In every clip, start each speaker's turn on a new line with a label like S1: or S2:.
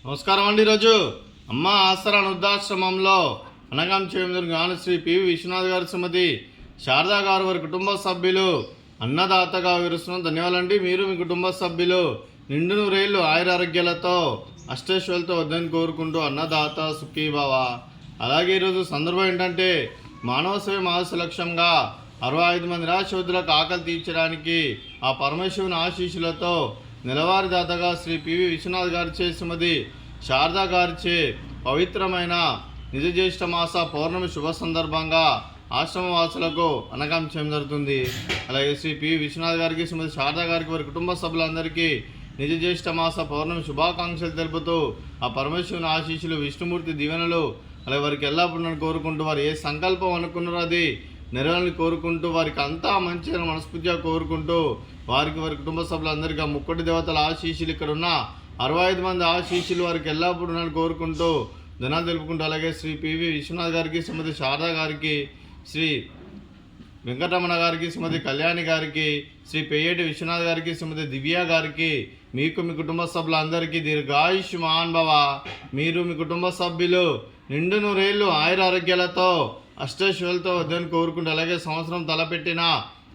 S1: నమస్కారం అండి. ఈరోజు అమ్మ ఆసరా వృద్ధాశ్రమంలో అనగాం చేమదురు జ్ఞానశ్రీ పివి విశ్వనాథ్ గారి శ్రీమతి శారదా గారు వారి కుటుంబ సభ్యులు అన్నదాతగా వివరిస్తున్నాం. ధన్యవాదాలండి. మీరు మీ కుటుంబ సభ్యులు నిండు నూరేళ్లు ఆయురారోగ్యాలతో అష్టైశ్వర్యాలతో వద్దని కోరుకుంటూ అన్నదాత సుఖీభవ. అలాగే ఈరోజు సందర్భం ఏంటంటే మానవ సేవ మహర్షి లక్ష్యంగా 65 మంది నిరాశ్రయులకు ఆకలి తీర్చడానికి ఆ పరమేశ్వరుని ఆశీస్సులతో నెలవారీ దాతగా శ్రీ పివి విశ్వనాథ్ గారిచే శ్రీమతి శారదా గారిచే పవిత్రమైన నిజ జ్యేష్ఠ మాస పౌర్ణమి శుభ సందర్భంగా ఆశ్రమవాసులకు అనగాం చేయడం జరుగుతుంది. అలాగే శ్రీ పివి విశ్వనాథ్ గారికి శ్రీమతి శారదా గారికి వారి కుటుంబ సభ్యులందరికీ నిజ జ్యేష్ఠ మాస పౌర్ణమి శుభాకాంక్షలు తెలుపుతూ ఆ పరమేశ్వరుని ఆశీస్సులు విష్ణుమూర్తి దీవెనలు అలాగే వారికి ఎల్లప్పుడూ కోరుకుంటూ వారు ఏ సంకల్పం అనుకున్నారో అది నెరవేరాలని కోరుకుంటూ వారికి అంతా మంచిగా మనస్ఫూర్తిగా కోరుకుంటూ వారి కుటుంబ సభ్యులందరికీ ఆ ముక్కటి దేవతల ఆశీస్సులు ఇక్కడ ఉన్న 65 మంది ఆశీస్సులు వారికి ఎల్లప్పుడూ కోరుకుంటూ ధనాలు తెలుపుకుంటూ అలాగే శ్రీ పివి విశ్వనాథ్ గారికి శ్రీమతి శారదా గారికి శ్రీ వెంకటరమణ గారికి శ్రీమతి కళ్యాణి గారికి శ్రీ పెయ్యేటి విశ్వనాథ్ గారికి శ్రీమతి దివ్య గారికి మీకు మీ కుటుంబ సభ్యులందరికీ దీర్ఘాయుష్మాన్ భవ. మీరు మీ కుటుంబ సభ్యులు నిండు నూరేళ్లు ఆయురారోగ్యాలతో అష్టైశ్వర్యాలతో వద్దని కోరుకుంటూ అలాగే సంవత్సరం తలపెట్టిన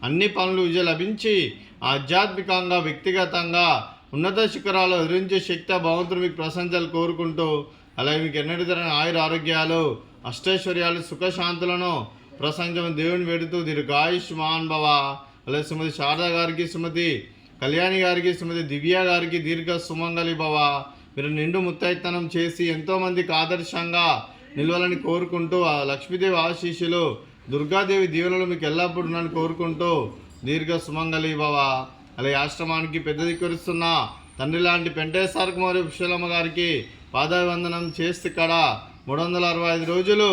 S1: అన్ని పనులు విజయం లభించి ఆధ్యాత్మికంగా వ్యక్తిగతంగా ఉన్నత శిఖరాలు ఎదిరించే శక్తి భగవంతుడు మీకు ప్రశంసలు కోరుకుంటూ అలాగే మీకు ఎన్నటి తరగని ఆయుర ఆరోగ్యాలు అష్టైశ్వర్యాలు సుఖశాంతులను ప్రశంసమని దేవుని వేడుతూ దీర్ఘాయుష్మాన్ భవ. అలాగే శ్రీమతి శారదా గారికి శ్రీమతి కళ్యాణి గారికి శ్రీమతి దివ్య గారికి దీర్ఘ సుమంగళి భవ. మీరు నిండు ముత్తైతనం చేసి ఎంతోమందికి ఆదర్శంగా నిలవాలని కోరుకుంటూ ఆ లక్ష్మీదేవి ఆశీస్సులు దుర్గాదేవి దీవెనలు మీకు ఎల్లప్పుడూ నన్ను కోరుకుంటూ దీర్ఘ సుమంగళి భవ. అలాగే ఆశ్రమానికి పెద్ద దిక్కురిస్తున్న తండ్రి లాంటి పెంటేశ్వర కుమారి విశ్వలమ్మ గారికి పాదాభివందనం చేస్తే ఇక్కడ 365 రోజులు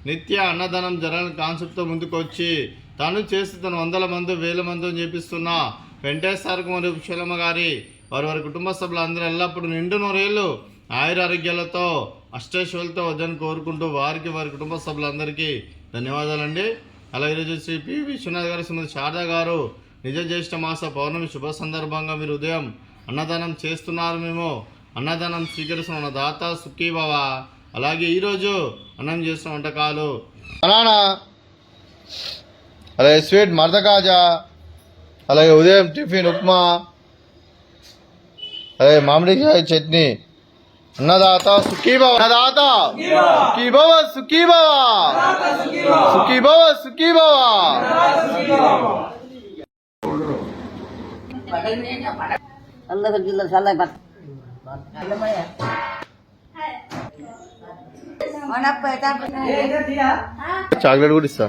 S1: నిత్య అన్నదానం జరగని కాన్సెప్ట్తో ముందుకు వచ్చి తాను చేసి తను 100 మంది 1000 మందితో చేపిస్తున్న పెంటేశ్వర కుమారి విశ్వలమ్మ గారి వారి కుటుంబ సభ్యులందరూ ఎల్లప్పుడూ నిండు నూరేళ్లు ఆయురారోగ్యాలతో అష్టైశ్వర్యాలతో వద్దని కోరుకుంటూ వారి కుటుంబ సభ్యులందరికీ ధన్యవాదాలండి. అలాగే ఈరోజు శ్రీ పివి విశ్వనాథ్ గారు శ్రీమతి శారదా గారు నిజ జ్యేష్ఠ మాస పౌర్ణమి శుభ సందర్భంగా మీరు ఉదయం అన్నదానం చేస్తున్నారు. మేము అన్నదానం స్వీకరిస్తున్న దాత సుఖీభవ. అలాగే ఈరోజు అన్నం చేస్తున్న వంటకాలు బనానా, అలాగే స్వీట్ మర్దకాజా, అలాగే ఉదయం టిఫిన్ ఉప్మా, అలాగే మామిడికాయ చట్నీ. అన్నదాత సుఖీభవ, అన్నదాత సుఖీభవ, సుఖీభవ, సుఖీభవ, సుఖీభవ. చాక్లెట్ కూడా ఇస్తా.